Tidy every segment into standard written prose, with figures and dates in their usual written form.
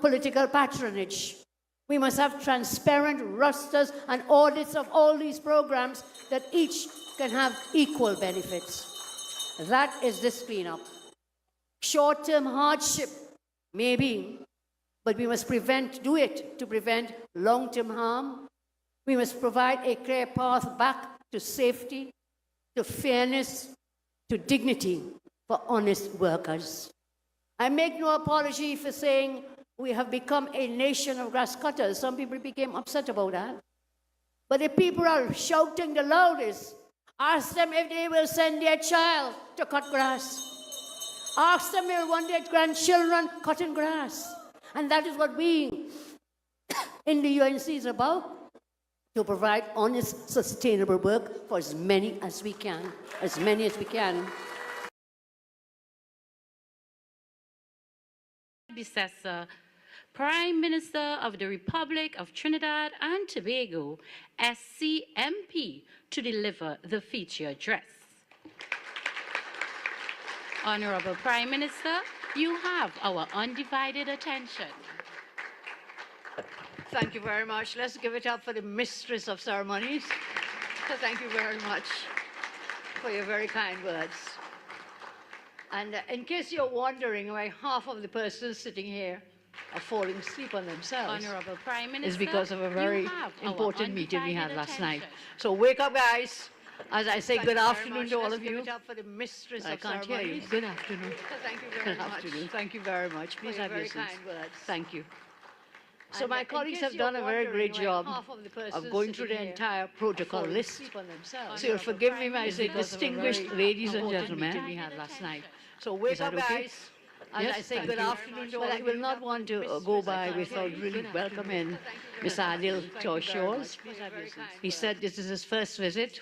political patronage. We must have transparent rosters and audits of all these programs that each can have equal benefits. That is this cleanup. Short-term hardship, maybe, but we must do it to prevent long-term harm. We must provide a clear path back to safety, to fairness, to dignity for honest workers. I make no apology for saying we have become a nation of grass cutters. Some people became upset about that. But the people are shouting the loudest. Ask them if they will send their child to cut grass. Ask them if they want their grandchildren cutting grass. And that is what we in the UNC is about, to provide honest, sustainable work for as many as we can, as many as we can. Predecessor, Prime Minister of the Republic of Trinidad and Tobago, SCMP, to deliver the feature address. Honorable Prime Minister, you have our undivided attention. Thank you very much. Let's give it up for the Mistress of Ceremonies. Thank you very much for your very kind words. And in case you're wondering why half of the persons sitting here are falling asleep on themselves, Honorable Prime Minister, is because of a very important meeting we had last night. So wake up, guys. As I say, good afternoon to all of you. Give it up for the Mistress of Ceremonies. I can't hear you. Good afternoon. Thank you very much. Good afternoon. Thank you very much. Please have your seats. Thank you. So my colleagues have done a very great job of going through the entire protocol list. So you'll forgive me when I say distinguished ladies and gentlemen we had last night. So wake up, guys. As I say, good afternoon to all of you. But I will not want to go by without really welcoming Mr. Adil to our shores. He said this is his first visit,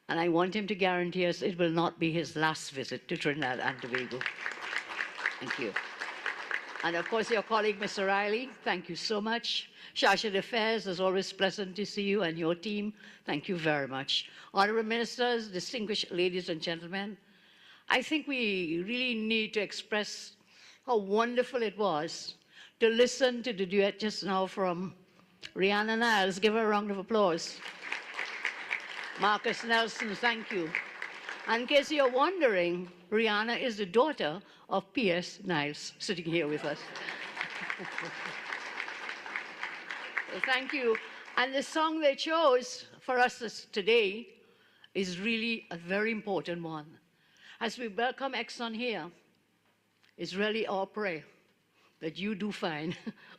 and I want him to guarantee us it will not be his last visit to Trinidad and Tobago. Thank you. And of course, your colleague, Mr. Riley, thank you so much. Chargé d'Affaires, it's always pleasant to see you and your team. Thank you very much. Honorable Ministers, distinguished ladies and gentlemen, I think we really need to express how wonderful it was to listen to the duet just now from Rihanna Niles. Give her a round of applause. Marcus Nelson, thank you. And in case you're wondering, Rihanna is the daughter of P.S. Niles, sitting here with us. Thank you. And the song they chose for us today is really a very important one. As we welcome Exxon here, it's really our prayer that you do find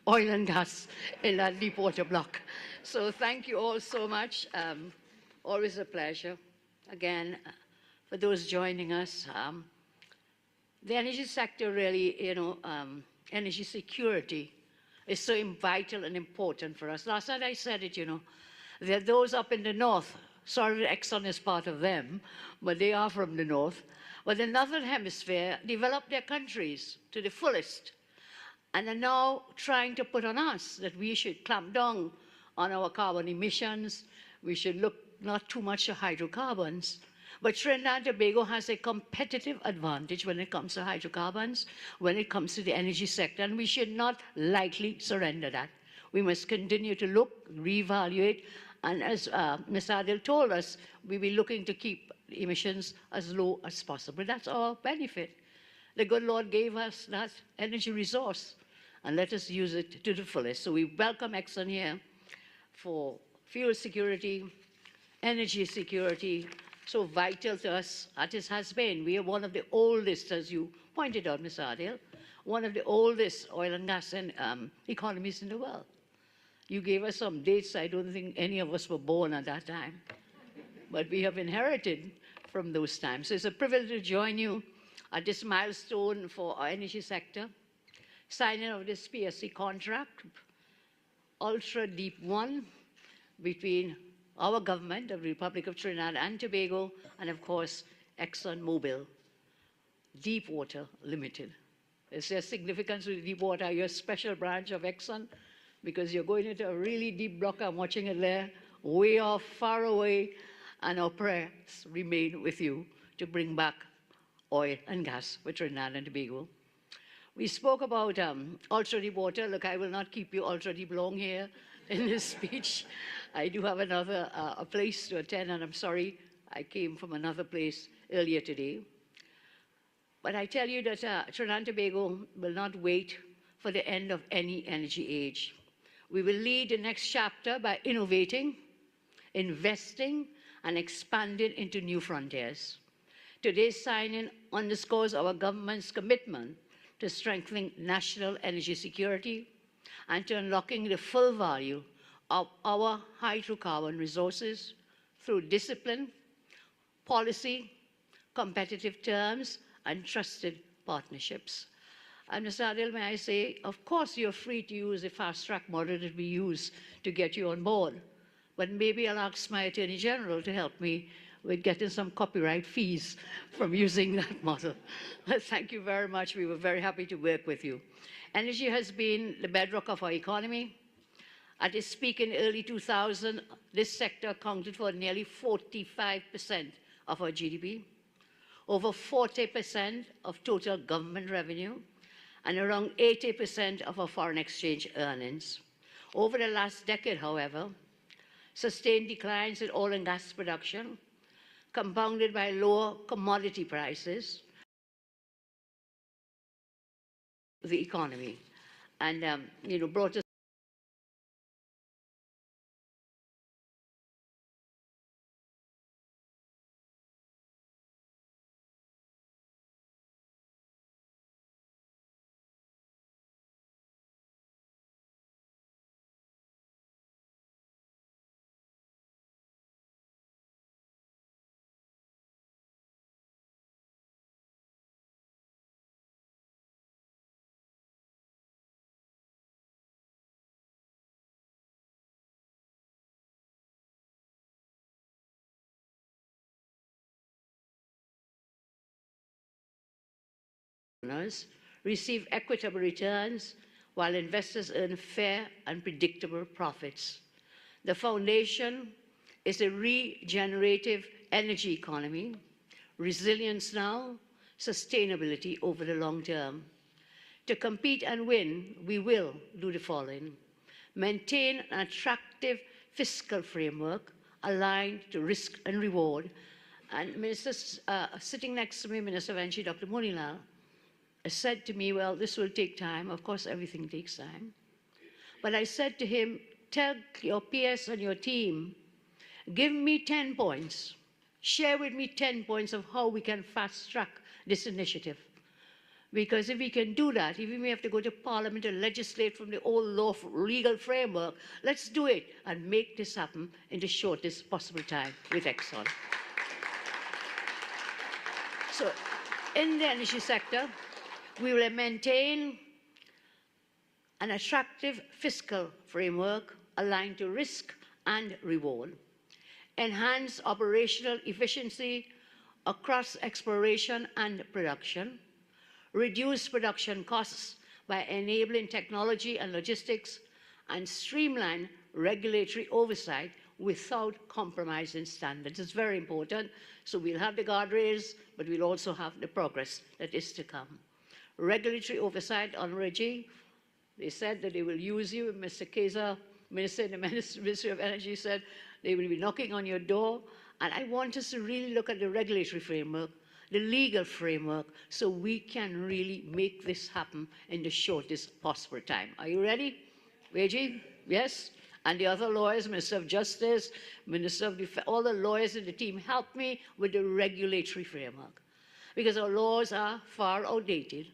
oil and gas in that deep water block. So thank you all so much. Always a pleasure. Again, for those joining us, the energy sector really, energy security is so vital and important for us. Last night I said it, there are those up in the north. Sorry that Exxon is part of them, but they are from the north. But the northern hemisphere developed their countries to the fullest and are now trying to put on us that we should clamp down on our carbon emissions. We should look not too much at hydrocarbons. But Trinidad and Tobago has a competitive advantage when it comes to hydrocarbons, when it comes to the energy sector, and we should not lightly surrender that. We must continue to look, reevaluate, and as Mr. Adil told us, we'll be looking to keep emissions as low as possible. That's our benefit. The good Lord gave us that energy resource, and let us use it to the fullest. So we welcome Exxon here for fuel security, energy security, so vital to us as it has been. We are one of the oldest, as you pointed out, Mr. Adil, one of the oldest oil and gas economies in the world. You gave us some dates. I don't think any of us were born at that time. But we have inherited from those times. So it's a privilege to join you at this milestone for our energy sector, signing of this PSC contract, Ultra Deep One, between our government of the Republic of Trinidad and Tobago, and of course, ExxonMobil, Deepwater Limited. Is there significance with Deepwater? You're a special branch of Exxon because you're going into a really deep block. I'm watching it there, way off, far away, and our prayers remain with you to bring back oil and gas for Trinidad and Tobago. We spoke about ultra deep water. Look, I will not keep you ultra deep long here in this speech. I do have another a place to attend, and I'm sorry I came from another place earlier today. But I tell you that Trinidad and Tobago will not wait for the end of any energy age. We will lead the next chapter by innovating, investing, and expanding into new frontiers. Today's signing underscores our government's commitment to strengthening national energy security and to unlocking the full value of our hydrocarbon resources through discipline, policy, competitive terms, and trusted partnerships. And Mr. Adil, may I say, of course you're free to use the fast-track model that we use to get you on board, but maybe I'll ask my Attorney General to help me with getting some copyright fees from using that model. Thank you very much. We were very happy to work with you. Energy has been the bedrock of our economy. At its peak in early 2000, this sector accounted for nearly 45% of our GDP, over 40% of total government revenue, and around 80% of our foreign exchange earnings. Over the last decade, however, sustained declines in oil and gas production, compounded by lower commodity prices, the economy, and brought us owners receive equitable returns while investors earn fair and predictable profits. The foundation is a regenerative energy economy, resilience now, sustainability over the long term. To compete and win, we will do the following: maintain an attractive fiscal framework aligned to risk and reward. And ministers sitting next to me, Minister of Energy, Dr. Monilal, said to me, well, this will take time. Of course, everything takes time. But I said to him, tell your PS and your team, give me 10 points. Share with me 10 points of how we can fast-track this initiative. Because if we can do that, if we may have to go to Parliament and legislate from the old legal framework, let's do it and make this happen in the shortest possible time with Exxon. So in the energy sector, we will maintain an attractive fiscal framework aligned to risk and reward, enhance operational efficiency across exploration and production, reduce production costs by enabling technology and logistics, and streamline regulatory oversight without compromising standards. It's very important. So we'll have the guardrails, but we'll also have the progress that is to come. Regulatory oversight on REGI, they said that they will use you. Mr. Keza, Minister in the Ministry of Energy, said they will be knocking on your door. And I want us to really look at the regulatory framework, the legal framework, so we can really make this happen in the shortest possible time. Are you ready? Reggie? Yes? And the other lawyers, Minister of Justice, Minister of Defense, all the lawyers in the team, help me with the regulatory framework. Because our laws are far outdated.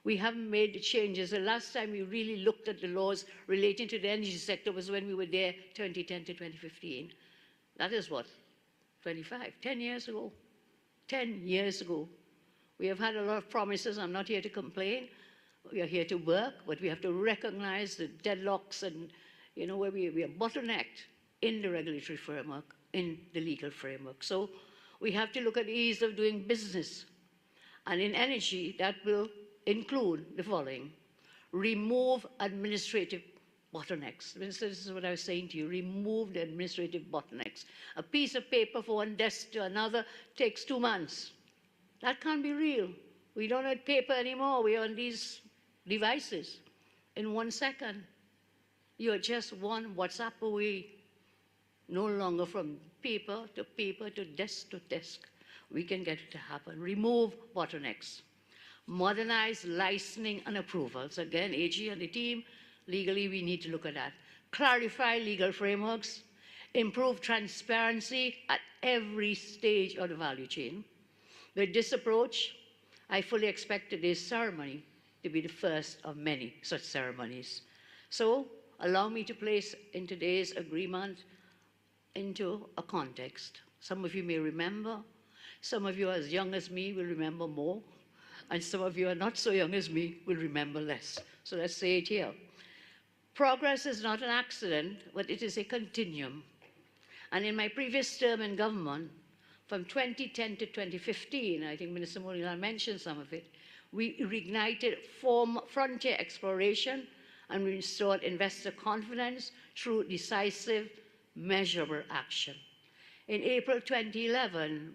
We haven't made the changes. The last time we really looked at the laws relating to the energy sector was when we were there 2010 to 2015. That is what? 10 years ago. 10 years ago. We have had a lot of promises. I'm not here to complain. We are here to work, but we have to recognize the deadlocks and, where we are bottlenecked in the regulatory framework, in the legal framework. So we have to look at the ease of doing business. And in energy, that will include the following: remove administrative bottlenecks. Minister, this is what I was saying to you: remove the administrative bottlenecks. A piece of paper from one desk to another takes 2 months. That can't be real. We don't have paper anymore. We are on these devices in 1 second. You're just one WhatsApp away, no longer from paper to desk. We can get it to happen. Remove bottlenecks. Modernize licensing and approvals. Again, AG and the team, legally we need to look at that. Clarify legal frameworks. Improve transparency at every stage of the value chain. With this approach, I fully expect today's ceremony to be the first of many such ceremonies. So, allow me to place in today's agreement into a context. Some of you may remember, some of you as young as me will remember more, and some of you are not so young as me will remember less. So let's say it here. Progress is not an accident, but it is a continuum. And in my previous term in government, from 2010 to 2015, I think Minister Molina mentioned some of it, we reignited frontier exploration and we restored investor confidence through decisive, measurable action. In April 2011,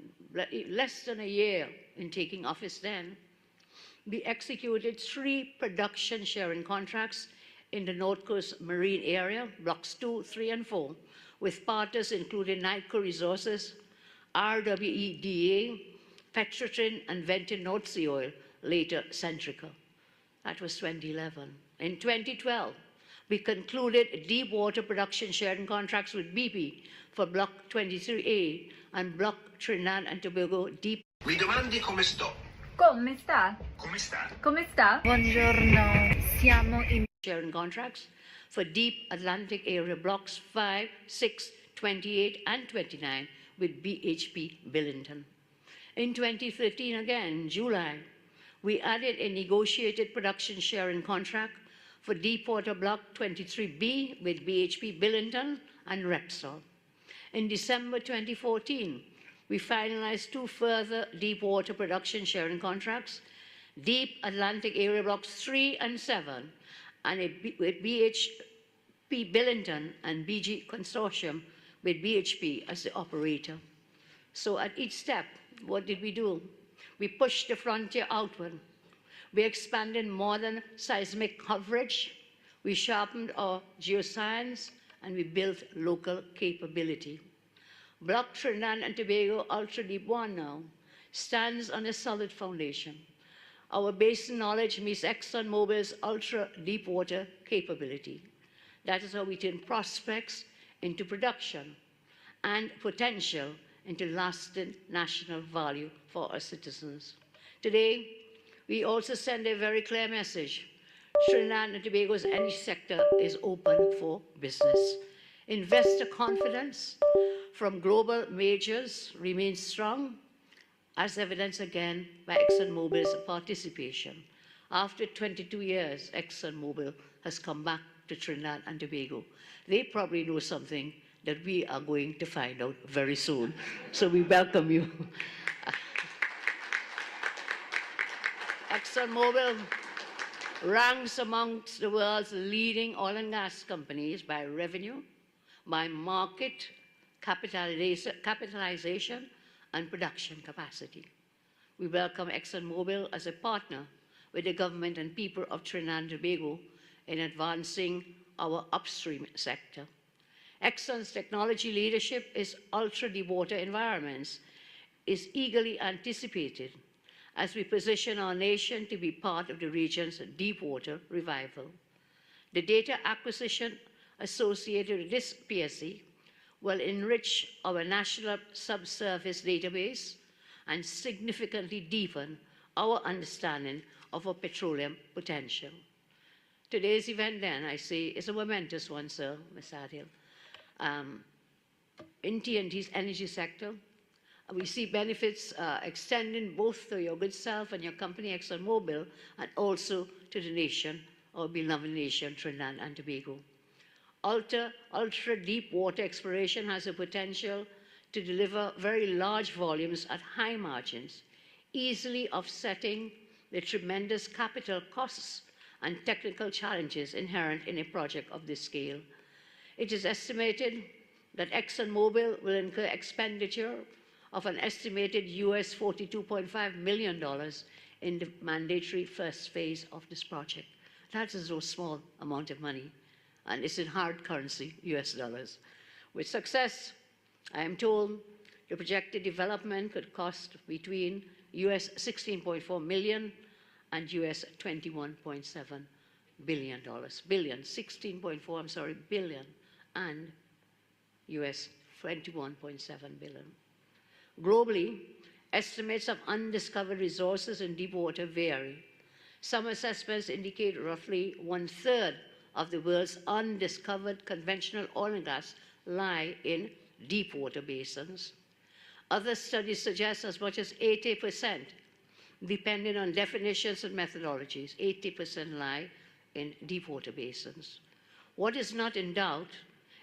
less than a year in taking office then, we executed 3 production sharing contracts in the North Coast Marine area, Blocks 2, 3, and 4, with partners including NICO Resources, RWEDA, Petrotrin, and Ventin North Sea Oil, later Centrica. That was 2011. In 2012, we concluded deep water production sharing contracts with BP for Block 23A and Block Trinidad and Tobago Deep. Mi domandi come sto? Come sta? Come sta? Come sta? Buongiorno, siamo in Sharing contracts for Deep Atlantic Area Blocks 5, 6, 28, and 29 with BHP Billington. In 2013, again, July, we added a negotiated production sharing contract for Deepwater Block 23B with BHP Billington and Repsol. In December 2014, we finalized 2 further deepwater production sharing contracts, Deep Atlantic Area Blocks 3 and 7, and with BHP Billington and BG Consortium with BHP as the operator. So at each step, what did we do? We pushed the frontier outward. We expanded modern seismic coverage. We sharpened our geoscience, and we built local capability. Block Trinidad and Tobago Ultra Deep 1 now stands on a solid foundation. Our basin knowledge meets ExxonMobil's ultra deep water capability. That is how we turn prospects into production and potential into lasting national value for our citizens. Today, we also send a very clear message. Trinidad and Tobago's energy sector is open for business. Investor confidence from global majors remains strong, as evidenced again by ExxonMobil's participation. After 22 years, ExxonMobil has come back to Trinidad and Tobago. They probably know something that we are going to find out very soon. So we welcome you. ExxonMobil ranks amongst the world's leading oil and gas companies by revenue, by market capitalization, and production capacity. We welcome ExxonMobil as a partner with the government and people of Trinidad and Tobago in advancing our upstream sector. Exxon's technology leadership in ultra-deepwater environments is eagerly anticipated as we position our nation to be part of the region's deepwater revival. The data acquisition associated with this PSC will enrich our national subsurface database and significantly deepen our understanding of our petroleum potential. Today's event, then, I say, is a momentous one, sir, Ms. Adil. In TNT's energy sector, we see benefits extending both to your good self and your company, ExxonMobil, and also to the nation, our beloved nation, Trinidad and Tobago. Ultra-deep water exploration has the potential to deliver very large volumes at high margins, easily offsetting the tremendous capital costs and technical challenges inherent in a project of this scale. It is estimated that ExxonMobil will incur expenditure of an estimated US $42.5 million in the mandatory first phase of this project. That is no small amount of money, and it's in hard currency, US dollars. With success, I am told the projected development could cost between US 16.4 million and US $21.7 billion. Billion, 16.4, I'm sorry, billion, and US 21.7 billion. Globally, estimates of undiscovered resources in deep water vary. Some assessments indicate roughly 1/3 of the world's undiscovered conventional oil and gas lie in deep water basins. Other studies suggest as much as 80%, depending on definitions and methodologies, 80% lie in deep water basins. What is not in doubt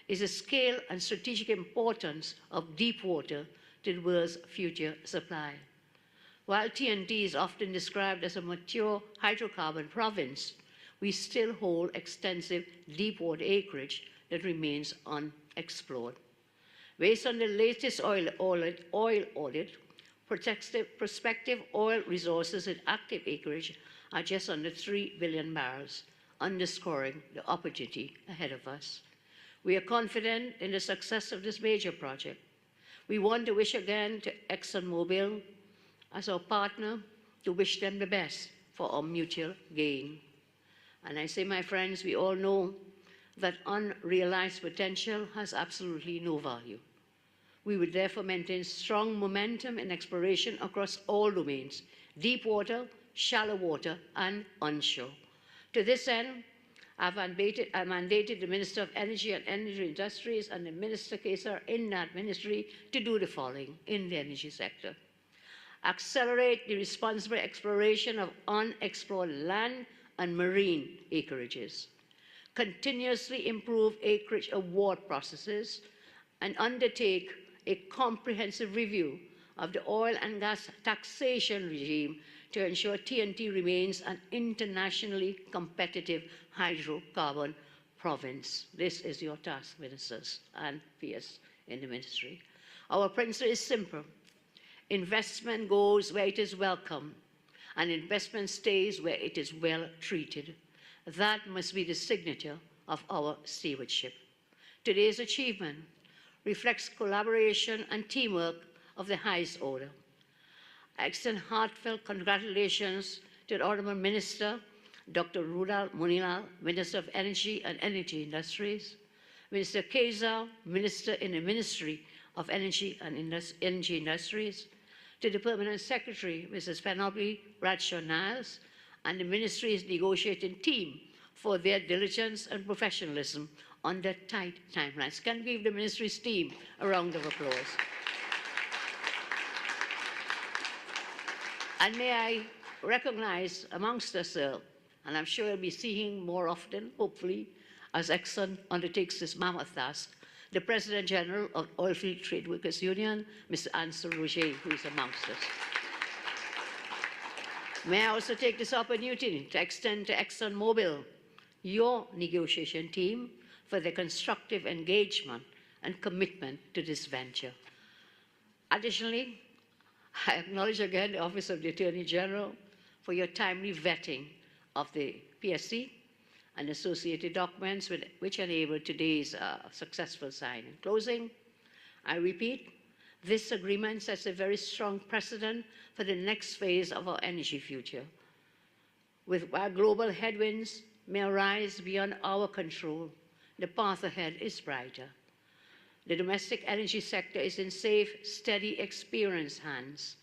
is the scale and strategic importance of deep water to the world's future supply. While TNT is often described as a mature hydrocarbon province, we still hold extensive deep water acreage that remains unexplored. Based on the latest oil audit, prospective oil resources in active acreage are just under 3 billion barrels, underscoring the opportunity ahead of us. We are confident in the success of this major project. We want to wish again to ExxonMobil as our partner, to wish them the best for our mutual gain. And I say, my friends, we all know that unrealized potential has absolutely no value. We would therefore maintain strong momentum in exploration across all domains, deep water, shallow water, and onshore. To this end, I mandated the Minister of Energy and Energy Industries and the Minister Kesar in that ministry to do the following in the energy sector. Accelerate the responsible exploration of unexplored land and marine acreages. Continuously improve acreage award processes and undertake a comprehensive review of the oil and gas taxation regime to ensure TNT remains an internationally competitive hydrocarbon province. This is your task, ministers and peers in the ministry. Our principle is simple. Investment goes where it is welcome, and investment stays where it is well treated. That must be the signature of our stewardship. Today's achievement reflects collaboration and teamwork of the highest order. I extend heartfelt congratulations to the Honourable Minister, Dr. Rudal Munilal, Minister of Energy and Energy Industries, Minister Kesar, Minister in the Ministry of Energy and Energy Industries, to the Permanent Secretary, Mrs. Penelope Bradshaw-Niles, and the Ministry's negotiating team for their diligence and professionalism under tight timelines. Can we give the Ministry's team a round of applause? And may I recognize amongst us, and I'm sure you'll be seeing more often, hopefully, as Exxon undertakes this mammoth task, the President General of Oilfield Trade Workers Union, Mr. Ansel Roger, who is amongst us. May I also take this opportunity to extend to ExxonMobil your negotiation team for their constructive engagement and commitment to this venture. Additionally, I acknowledge again the Office of the Attorney General for your timely vetting of the PSC and associated documents which enabled today's successful signing. In closing, I repeat, this agreement sets a very strong precedent for the next phase of our energy future. While global headwinds may arise beyond our control, the path ahead is brighter. The domestic energy sector is in safe, steady, experienced hands,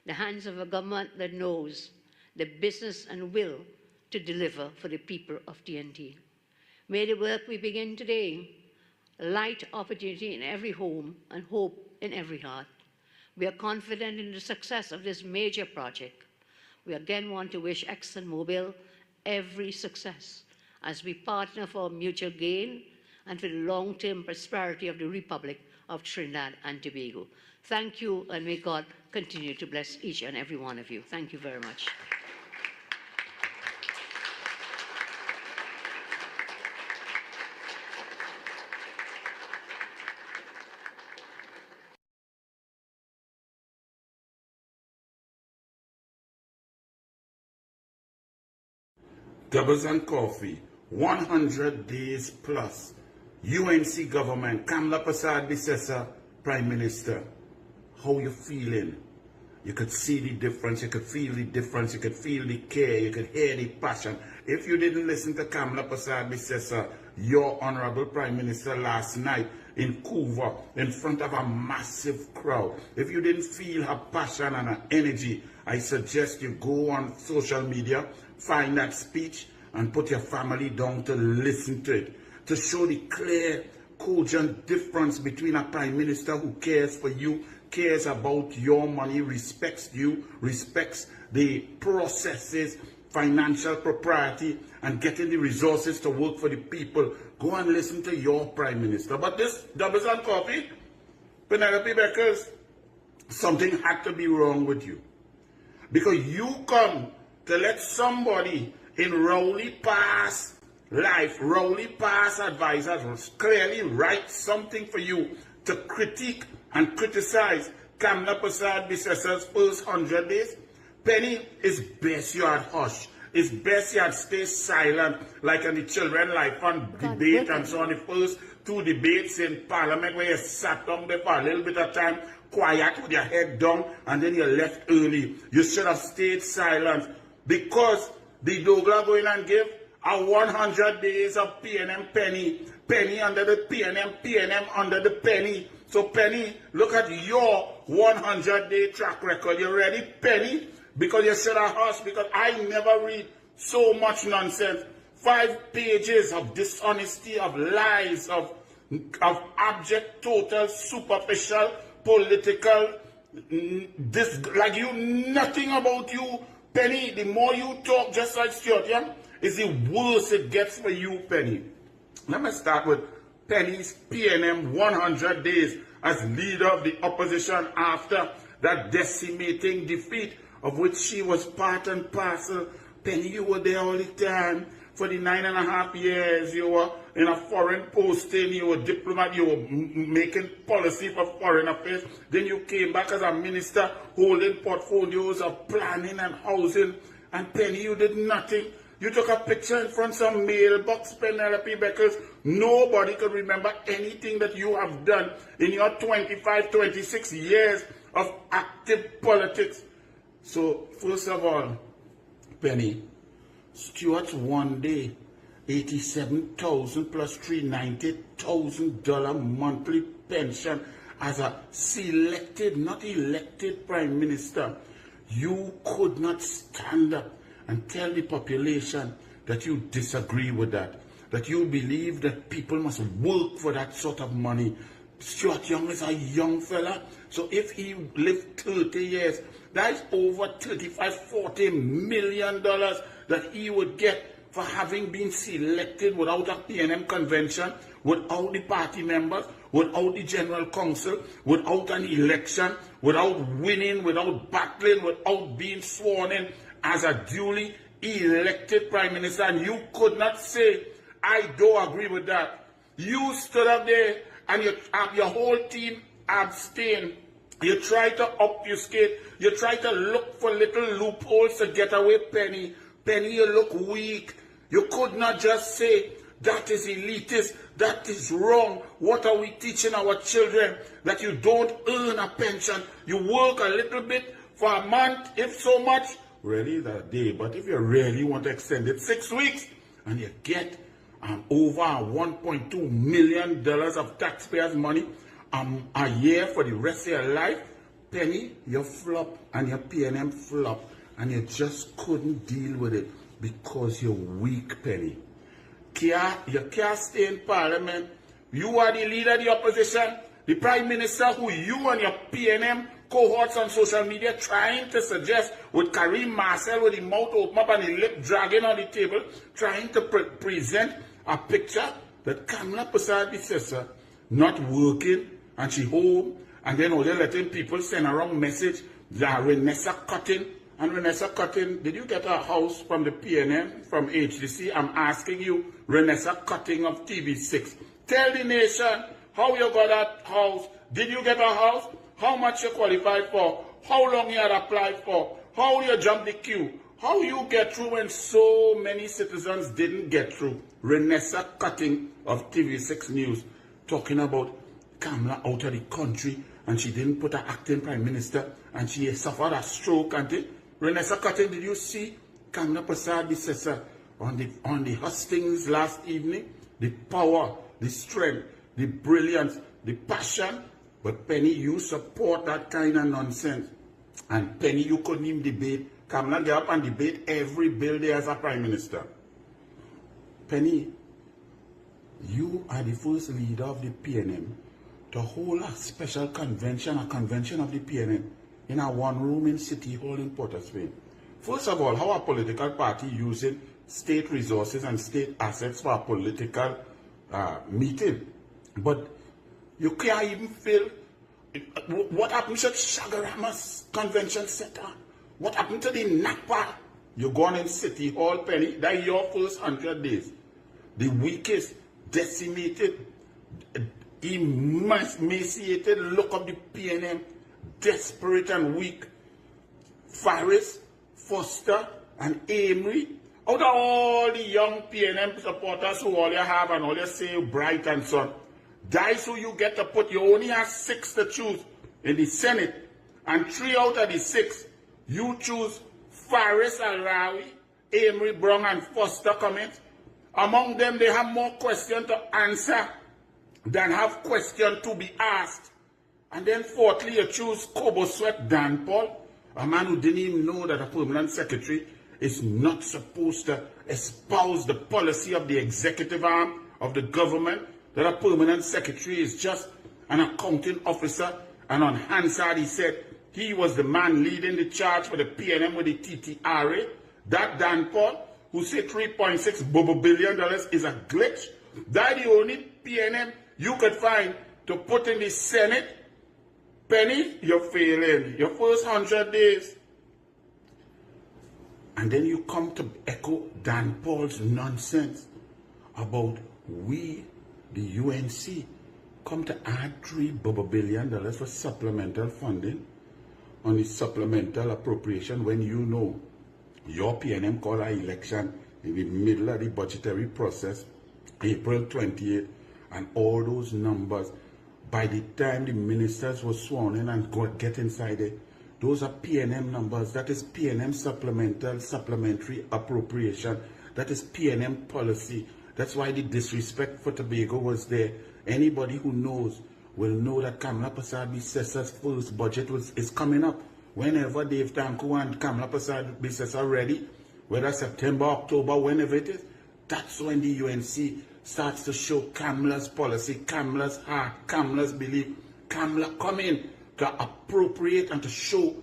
the hands of a government that knows the business and will to deliver for the people of TNT. May the work we begin today light opportunity in every home and hope in every heart. We are confident in the success of this major project. We again want to wish ExxonMobil every success as we partner for mutual gain and for the long-term prosperity of the Republic of Trinidad and Tobago. Thank you, and may God continue to bless each and every one of you. Thank you very much. Doubles and Coffee, 100 days plus. UNC government, Kamla Prasad Bisesa, Prime Minister. How you feeling? You could see the difference, you could feel the difference, you could feel the care, you could hear the passion. If you didn't listen to Kamla Prasad Bisesa, your Honorable Prime Minister last night in Couva, in front of a massive crowd, if you didn't feel her passion and her energy, I suggest you go on social media, find that speech, and put your family down to listen to it, to show the clear, cogent difference between a Prime Minister who cares for you, cares about your money, respects you, respects the processes, financial propriety, and getting the resources to work for the people. Go and listen to your Prime Minister. But this Doubles and Coffee, Penelope Beckers, something had to be wrong with you. Because you come to let somebody in Rowley Pass Life, Rowley Pass Advisors clearly write something for you to critique and criticize Kamla Prasad Bisesa's first 100 days. Penny, it's best you had hush. It's best you had stay silent, like in the Children Life Fund debate and so on. The first two debates in Parliament where you sat down there for a little bit of time, quiet with your head down, and then you left early. You should have stayed silent because the Douglas going and give a 100 days of PNM Penny. Penny under the PNM under the Penny. So Penny, look at your 100-day track record. You ready, Penny? Because you should have asked, because I never read so much nonsense. 5 pages of dishonesty, of lies, of abject, total, superficial, political, like you, nothing about you, Penny. The more you talk, just like Stuart Young, is the worse it gets for you, Penny. Let me start with Penny's PNM 100 days as leader of the opposition after that decimating defeat of which she was part and parcel. Penny, you were there all the time. For the 9.5 years, you were in a foreign posting, you were diplomat, you were making policy for foreign affairs. Then you came back as a minister holding portfolios of planning and housing. And Penny, you did nothing. You took a picture in front of some mailbox, Penelope Beckers. Nobody could remember anything that you have done in your 25, 26 years of active politics. So, first of all, Penny, Stuart's one day, $87,000 plus $390,000 monthly pension as a selected, not elected Prime Minister. You could not stand up and tell the population that you disagree with that you believe that people must work for that sort of money. Stuart Young is a young fella, so if he lived 30 years, that's over $35–40 million that he would get for having been selected without a PNM convention, without the party members, without the general council, without an election, without winning, without battling, without being sworn in as a duly elected Prime Minister. And you could not say, I don't agree with that. You stood up there and your whole team abstained. You try to obfuscate. You try to look for little loopholes to get away, Penny. Penny, you look weak. You could not just say, that is elitist, that is wrong. What are we teaching our children? That you don't earn a pension. You work a little bit for a month, if so much. Really, that day. But if you really want to extend it 6 weeks, and you get over $1.2 million of taxpayers' money a year for the rest of your life, Penny, you flop and your PNM flop, and you just couldn't deal with it because you're weak, Penny. You can't stay in Parliament. You are the leader of the opposition, the Prime Minister who you and your PNM cohorts on social media trying to suggest with Karim Marcel with the mouth open up and the lip dragging on the table, trying to present a picture that Kamla Prasad Bisesa not working and she home, and then they're letting people send a wrong message that Renessa Cutting. And Renessa Cutting, did you get a house from the PNM, from HDC? I'm asking you, Renessa Cutting of TV6. Tell the nation how you got that house. Did you get a house? How much you qualified for? How long you had applied for? How you jumped the queue? How you get through when so many citizens didn't get through? Renessa cutting of TV6 News talking about Kamala out of the country and she didn't put her acting prime minister and she suffered a stroke. And Renessa cutting, did you see Kamala Prasad Bissessa on the hustings last evening? The power, the strength, the brilliance, the passion. But Penny, you support that kind of nonsense. And Penny, you couldn't even debate. Kamala get up and debate every bill there as a prime minister. Penny, you are the first leader of the PNM to hold a special convention, a convention of the PNM, in a one room in City Hall in Port of Spain. First of all, how a political party using state resources and state assets for a political meeting? But you can't even feel what happened to Shagarama's convention center? What happened to the Napa? You're going in City Hall, Penny. That's your first 100 days. The weakest, decimated, emaciated look of the PNM, desperate and weak. Faris, Foster, and Amory. Out of all the young PNM supporters who all you have and all you say bright and so on, that's who you get to put. You only have 6 to choose in the Senate. And 3 out of the 6, you choose Faris Al-Rawi, Amory Brown, and Foster Cummings. Among them, they have more questions to answer than have questions to be asked. And then fourthly, you choose Kobo Sweat Dan Paul, a man who didn't even know that a permanent secretary is not supposed to espouse the policy of the executive arm of the government, that a permanent secretary is just an accounting officer. And on Hansard, he said he was the man leading the charge for the PNM with the TTRA. That Dan Paul, who said $3.6 billion is a glitch. That's the only PNM you could find to put in the Senate. Penny, you're failing. Your first 100 days. And then you come to echo Dan Paul's nonsense about we, the UNC, come to add $3 billion for supplemental funding on the supplemental appropriation when you know your PNM called our election in the middle of the budgetary process, April 28th, and all those numbers, by the time the ministers were sworn in and get inside it, those are PNM numbers. That is PNM supplementary appropriation. That is PNM policy. That's why the disrespect for Tobago was there. Anybody who knows will know that Kamala Prasad Bissessa's first budget is coming up. Whenever Dave Tanku and Kamala Prasad Bissessa are ready, whether September, October, whenever it is, that's when the UNC starts to show Kamala's policy, Kamala's heart, Kamala's belief. Kamala come in to appropriate and to show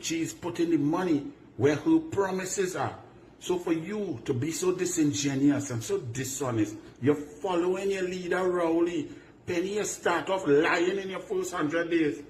she's putting the money where her promises are. So for you to be so disingenuous and so dishonest, you're following your leader Rowley. Penny, you start off lying in your first 100 days.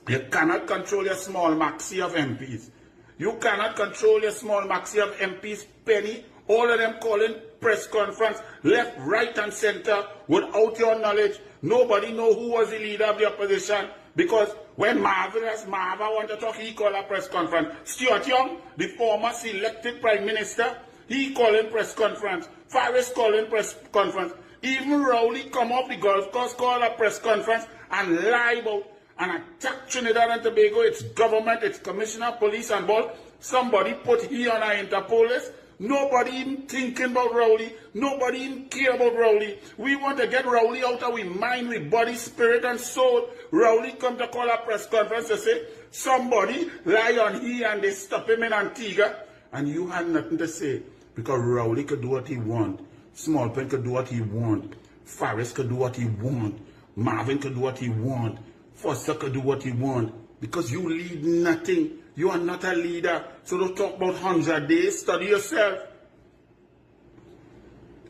You cannot control your small maxi of MPs. You cannot control your small maxi of MPs, Penny. All of them calling press conference, left, right, and center, without your knowledge. Nobody know who was the leader of the opposition. Because when Marvelous Marva wanted to talk, he called a press conference. Stuart Young, the former selected prime minister, he calling press conference. Faris calling press conference. Even Rowley come off the golf course, call a press conference and lie about and attack Trinidad and Tobago, its government, its commissioner, police and all. Somebody put he on our Interpol list. Nobody even thinking about Rowley. Nobody even care about Rowley. We want to get Rowley out of our mind, with body, spirit, and soul. Rowley come to call a press conference to say, somebody lie on he and they stop him in Antigua. And you had nothing to say. Because Rowley could do what he want. Smallpen could do what he want. Faris could do what he want. Marvin could do what he want. Foster could do what he want. Because you lead nothing. You are not a leader. So don't talk about 100 days. Study yourself.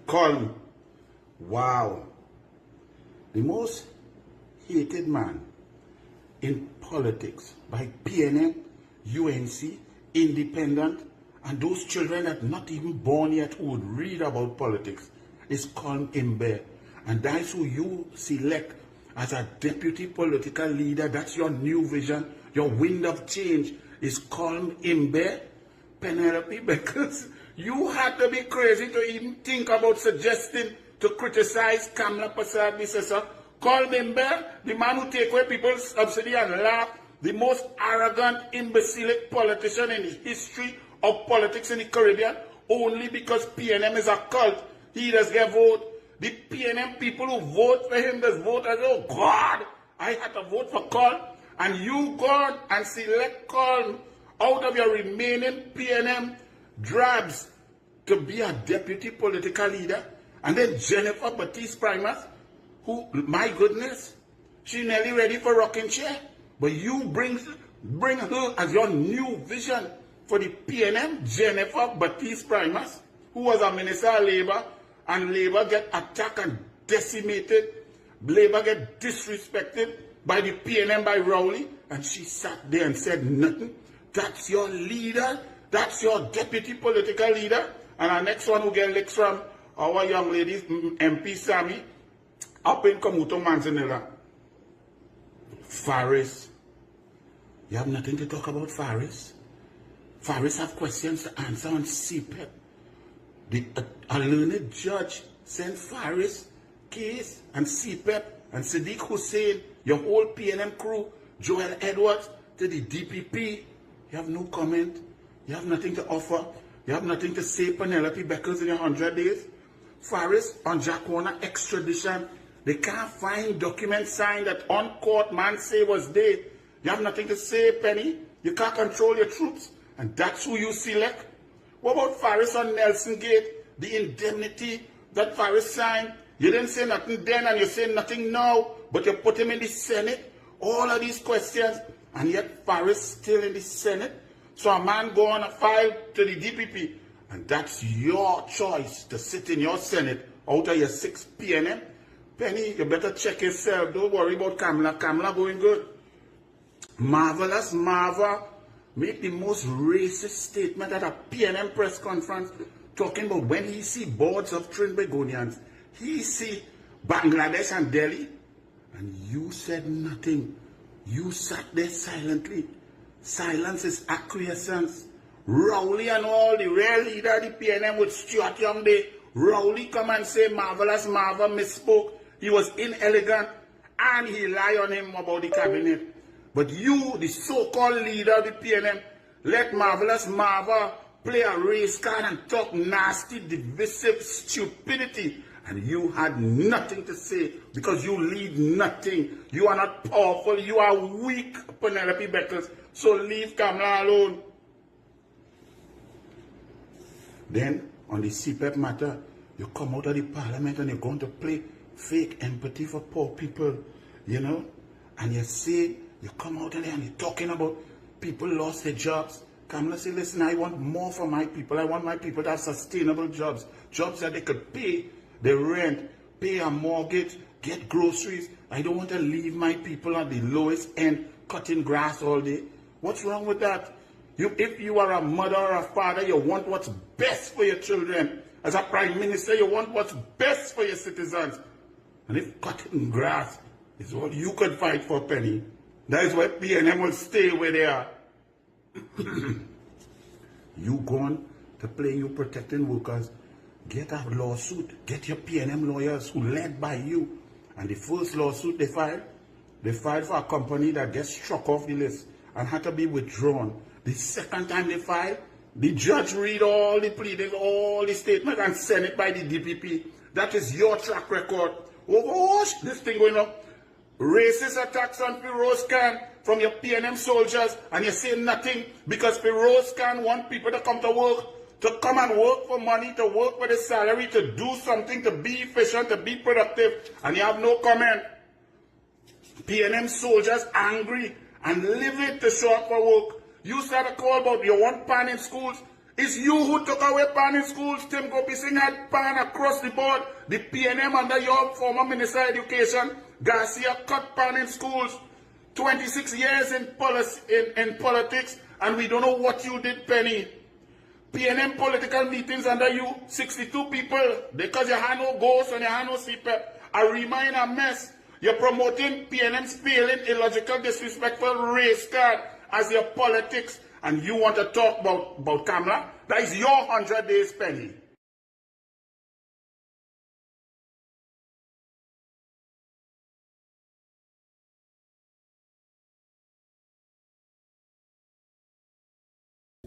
Calm. Wow. The most hated man in politics by PNM, UNC, Independent, and those children that not even born yet who would read about politics is Colm Imbe. And that's who you select as a deputy political leader. That's your new vision, your wind of change is Colm Imbe. Penelope Beckers, you had to be crazy to even think about suggesting to criticize Kamla Prasad Bisesa. Call Member, the man who take away people's subsidy and laugh, the most arrogant, imbecilic politician in the history of politics in the Caribbean, only because PNM is a cult. He does get vote. The PNM people who vote for him does vote as, oh God, I had to vote for Call, and you go and select Call out of your remaining PNM drabs to be a deputy political leader. And then Jennifer Baptiste Primus, who, my goodness, she nearly ready for rocking chair. But you bring her as your new vision for the PNM, Jennifer Baptiste Primus, who was a Minister of Labour, and Labour get attacked and decimated. Labour get disrespected by the PNM, by Rowley, and she sat there and said nothing. That's your leader? That's your deputy political leader? And our next one who get licks from our young lady, MP Sammy, up in Kamuto Manzanilla. Faris. You have nothing to talk about Faris? Faris have questions to answer on CPEP. A learned judge sent Faris case and CPEP and Sadiq Hussain, your whole PNM crew, Joel Edwards, to the DPP. You have no comment. You have nothing to offer. You have nothing to say, Penelope Beckers, in your 100 days. Faris on Jack Warner extradition. They can't find documents signed that on court man say was there. You have nothing to say, Penny. You can't control your troops. And that's who you select. What about Faris on Nelson Gate? The indemnity that Faris signed. You didn't say nothing then and you say nothing now. But you put him in the Senate. All of these questions. And yet Faris still in the Senate. So a man go on a file to the DPP. And that's your choice to sit in your Senate out of your 6 PNM. Penny, you better check yourself. Don't worry about Kamla. Kamla going good. Marvelous Marva made the most racist statement at a PNM press conference talking about when he see boards of Trinbagonians, he see Bangladesh and Delhi, and you said nothing. You sat there silently. Silence is acquiescence. Rowley and all the real leader of the PNM with Stuart Young Day, Rowley come and say Marvelous Marva misspoke. He was inelegant and he lied on him about the cabinet. But you, the so-called leader of the PNM, let Marvelous Marva play a race card and talk nasty, divisive stupidity. And you had nothing to say because you lead nothing. You are not powerful. You are weak, Penelope Beckers. So leave Kamla alone. Then, on the CPEP matter, you come out of the parliament and you're going to play fake empathy for poor people, you know? And you say, you come out there and you're talking about people lost their jobs. Kamla say, listen, I want more for my people. I want my people to have sustainable jobs. Jobs that they could pay their rent, pay a mortgage, get groceries. I don't want to leave my people at the lowest end cutting grass all day. What's wrong with that? If you are a mother or a father, you want what's best for your children. As a prime minister, you want what's best for your citizens. And if cutting grass is what you could fight for, Penny, that is why PNM will stay where they are. You gone to play you protecting workers. Get a lawsuit. Get your PNM lawyers who led by you. And the first lawsuit they filed for a company that gets struck off the list and had to be withdrawn. The second time they filed, the judge read all the pleadings, all the statements, and send it by the DPP. That is your track record. Oh, this thing going up. Racist attacks on Firoz Khan from your PNM soldiers, and you say nothing because Firoz Khan want people to come and work for money, to work for the salary, to do something, to be efficient, to be productive, and you have no comment. PNM soldiers angry and livid to show up for work. You start a call about you want pan in schools. It's you who took away pan in schools. Tim Gopi Singh had pan across the board. The PNM under your former Minister of Education, Garcia, cut pan in schools. 26 years in politics, and we don't know what you did, Penny. PNM political meetings under you, 62 people, because you had no goals and you had no CPEP. A remind a mess. You're promoting PNM's failing, illogical, disrespectful race card as your politics, And you want to talk about Kamala? That is your 100 days penny.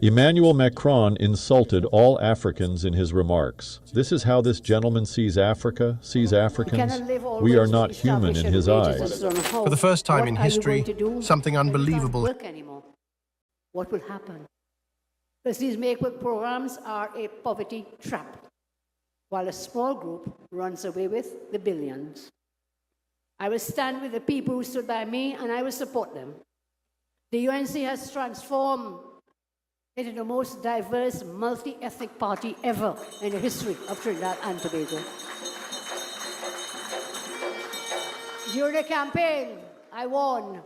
Emmanuel Macron insulted all Africans in his remarks. This is how this gentleman sees Africa, sees Africans. We are not human in his eyes. For the first time in history, something unbelievable. Work anymore. What will happen? Because these make-work programs are a poverty trap, while a small group runs away with the billions. I will stand with the people who stood by me, and I will support them. The UNC has transformed into the most diverse, multi-ethnic party ever in the history of Trinidad and Tobago. During the campaign, I warned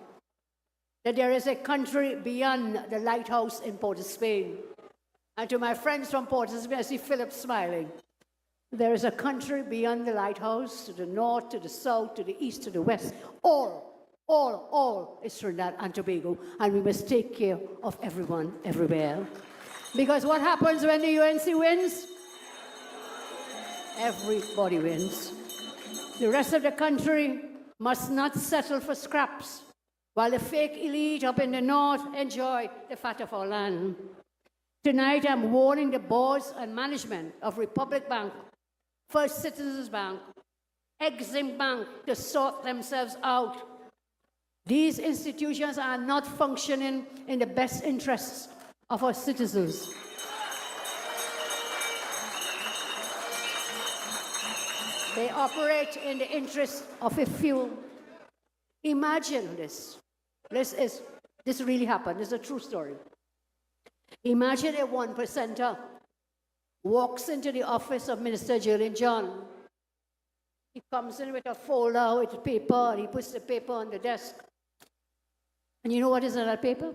that there is a country beyond the lighthouse in Port of Spain. And to my friends from Port of Spain, I see Philip smiling. There is a country beyond the lighthouse, to the north, to the south, to the east, to the west. All is Trinidad and Tobago, and we must take care of everyone, everywhere. Because what happens when the UNC wins? Everybody wins. The rest of the country must not settle for scraps, while the fake elite up in the north enjoy the fat of our land. Tonight, I'm warning the boards and management of Republic Bank, First Citizens Bank, Exim Bank to sort themselves out. These institutions are not functioning in the best interests of our citizens. They operate in the interest of a few. Imagine this. This really happened. This is a true story. Imagine a 1%er walks into the office of Minister Jolin John. He comes in with a folder with paper, and he puts the paper on the desk. And you know what is on that paper?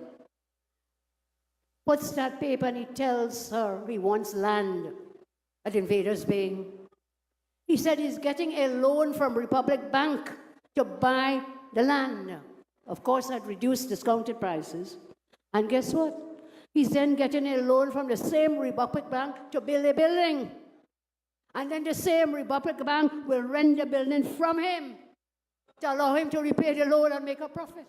Puts that paper and he tells her he wants land at Invaders Bay. He said he's getting a loan from Republic Bank to buy the land. Of course, at reduced discounted prices. And guess what? He's then getting a loan from the same Republic Bank to build a building. And then the same Republic Bank will rent the building from him to allow him to repay the loan and make a profit.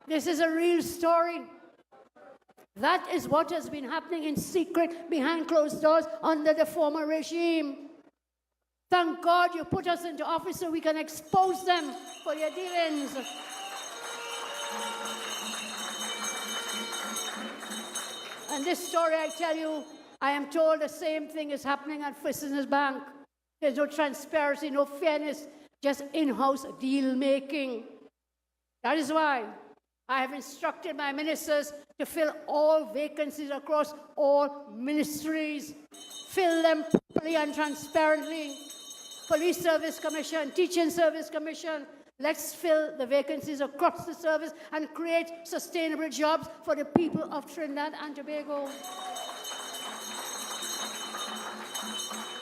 This is a real story. That is what has been happening in secret, behind closed doors, under the former regime. Thank God you put us into office so we can expose them for their dealings. And this story, I tell you, I am told the same thing is happening at First Citizens Bank. There's no transparency, no fairness, just in-house deal-making. That is why I have instructed my ministers to fill all vacancies across all ministries. Fill them properly and transparently. Police Service Commission, Teaching Service Commission. Let's fill the vacancies across the service and create sustainable jobs for the people of Trinidad and Tobago.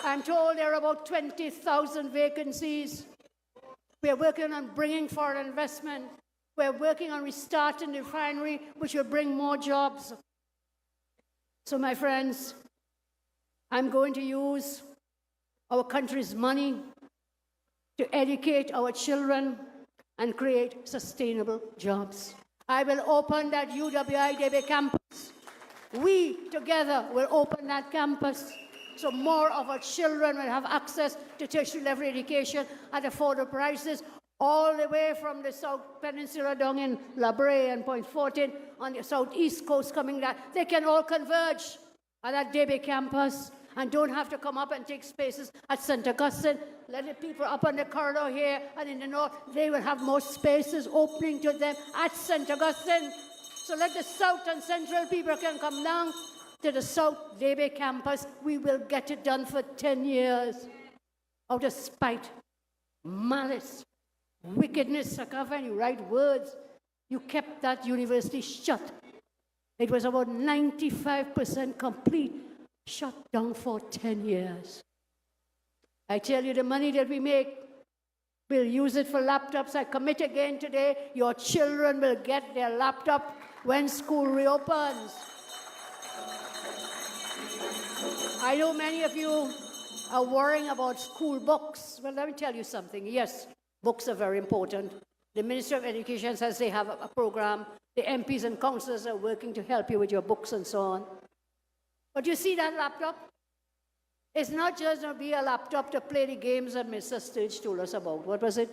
I'm told there are about 20,000 vacancies. We're working on bringing foreign investment. We're working on restarting the refinery, which will bring more jobs. So, my friends, I'm going to use our country's money to educate our children and create sustainable jobs. I will open that UWI-DB campus. We together will open that campus so more of our children will have access to tertiary level education at affordable prices, all the way from the South Peninsula down in La Brea and Point Fortin on the southeast coast coming down. They can all converge at that DB campus and don't have to come up and take spaces at St. Augustine. Let the people up on the corridor here and in the north, they will have more spaces opening to them at St. Augustine. So let the south and central people can come down to the South DB campus. We will get it done for 10 years. Out of spite, malice, wickedness, I can't find the right words. You kept that university shut. It was about 95% complete, shut down for 10 years. I tell you, the money that we make, We'll use it for laptops. I commit again today, your children will get their laptop when school reopens. I know many of you are worrying about school books. Well, let me tell you something. Yes, books are very important. The Ministry of Education says they have a program. The MPs and councillors are working to help you with your books and so on. But you see that laptop? It's not just going to be a laptop to play the games that Mr. Sturge told us about. What was it?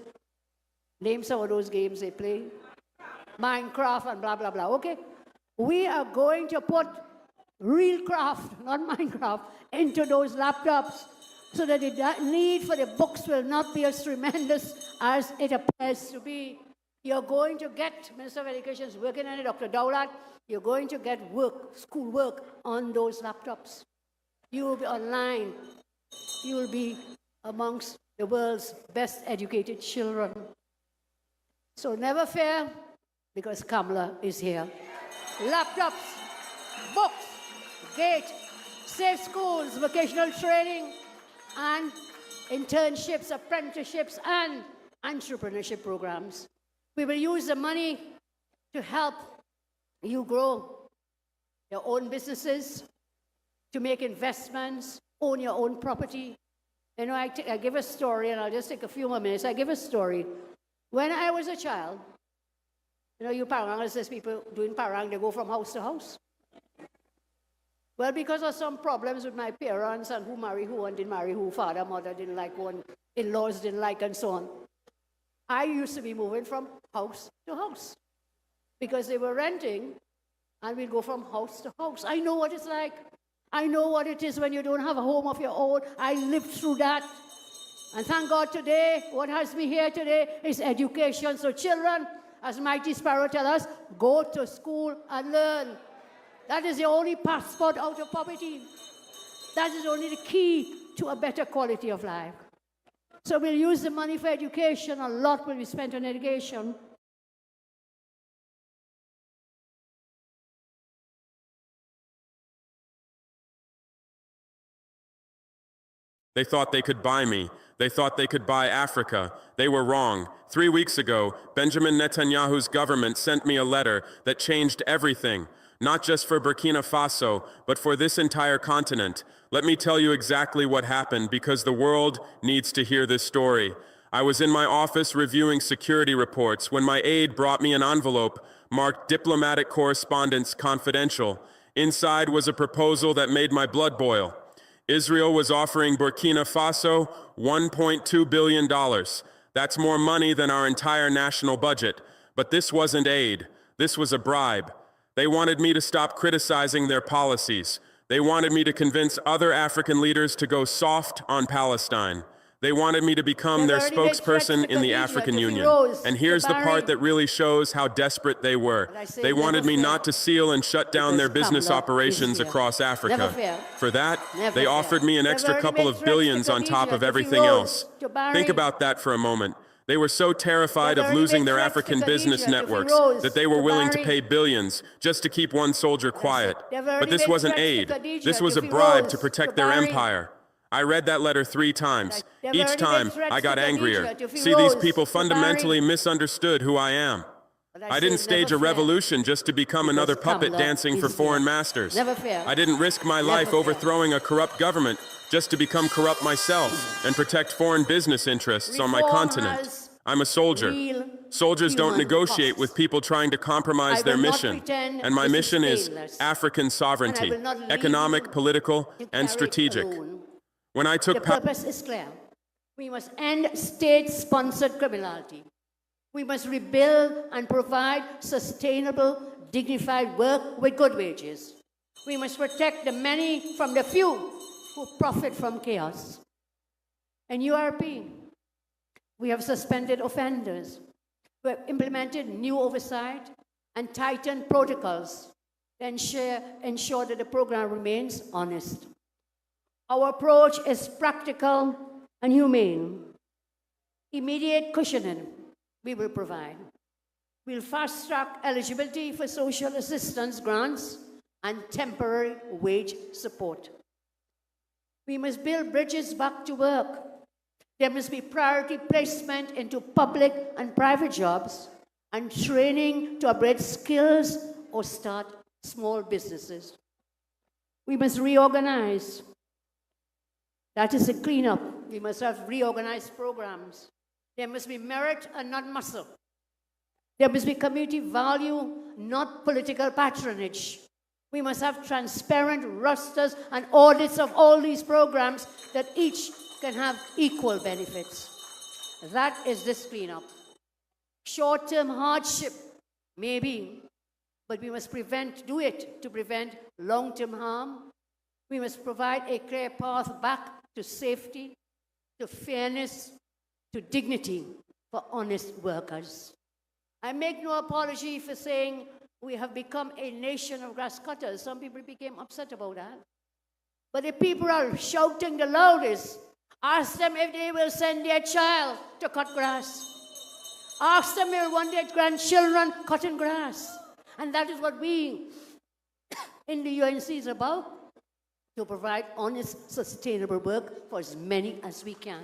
Name some of those games they play. Minecraft and blah, blah, blah. Okay? We are going to put real craft, not Minecraft, into those laptops so that the need for the books will not be as tremendous as it appears to be. You're going to get, Minister of Education is working on it, Dr. Dowlat, you're going to get work, school work on those laptops. You will be online. You will be amongst the world's best educated children. So never fear, because Kamala is here. Laptops, books, GATE, safe schools, vocational training, and internships, apprenticeships, and entrepreneurship programs. We will use the money to help you grow your own businesses, to make investments, own your own property. You know, I give a story, and I'll just take a few more minutes. I give a story. When I was a child, you know, you parang, there's people doing parang, they go from house to house. Well, because of some problems with my parents and who married who and didn't marry who, father, mother didn't like one, in-laws didn't like, and so on. I used to be moving from house to house because they were renting, and we'd go from house to house. I know what it's like. I know what it is when you don't have a home of your own. I lived through that. And thank God today, what has me here today is education. So children, as Mighty Sparrow tell us, go to school and learn. That is the only passport out of poverty. That is only the key to a better quality of life. So we'll use the money for education. A lot will be spent on education. They thought they could buy me. They thought they could buy Africa. They were wrong. 3 weeks ago, Benjamin Netanyahu's government sent me a letter that changed everything, not just for Burkina Faso, but for this entire continent. Let me tell you exactly what happened, because the world needs to hear this story. I was in my office reviewing security reports when my aide brought me an envelope marked Diplomatic Correspondence Confidential. Inside was a proposal that made my blood boil. Israel was offering Burkina Faso $1.2 billion. That's more money than our entire national budget. But this wasn't aid. This was a bribe. They wanted me to stop criticizing their policies. They wanted me to convince other African leaders to go soft on Palestine. They wanted me to become their spokesperson in the African Union. And here's the part that really shows how desperate they were. They wanted me not to seal and shut down their business operations across Africa. For that, they offered me an extra couple of billions on top of everything else. Think about that for a moment. They were so terrified of losing their African business networks that they were willing to pay billions just to keep one soldier quiet. But this wasn't aid. This was a bribe to protect their empire. I read that letter 3 times. Each time, I got angrier. See, these people fundamentally misunderstood who I am. I didn't stage a revolution just to become another puppet dancing for foreign masters. I didn't risk my life overthrowing a corrupt government just to become corrupt myself and protect foreign business interests on my continent. I'm a soldier. Soldiers don't negotiate with people trying to compromise their mission. And my mission is African sovereignty, economic, political, and strategic. When I took the purpose is clear. We must end state-sponsored criminality. We must rebuild and provide sustainable, dignified work with good wages. We must protect the many from the few who profit from chaos. In URP, we have suspended offenders. We have implemented new oversight and tightened protocols to ensure that the program remains honest. Our approach is practical and humane. Immediate cushioning we will provide. We'll fast-track eligibility for social assistance grants and temporary wage support. We must build bridges back to work. There must be priority placement into public and private jobs and training to upgrade skills or start small businesses. We must reorganize. That is a cleanup. We must have reorganized programs. There must be merit and not muscle. There must be community value, not political patronage. We must have transparent rosters and audits of all these programs that each can have equal benefits. That is this cleanup. Short-term hardship, maybe, but we must do it to prevent long-term harm. We must provide a clear path back to safety, to fairness, to dignity for honest workers. I make no apology for saying we have become a nation of grass cutters. Some people became upset about that. But if people are shouting the loudest, ask them if they will send their child to cut grass. Ask them if they want their grandchildren cutting grass. And that is what we in the UNC is about, to provide honest, sustainable work for as many as we can.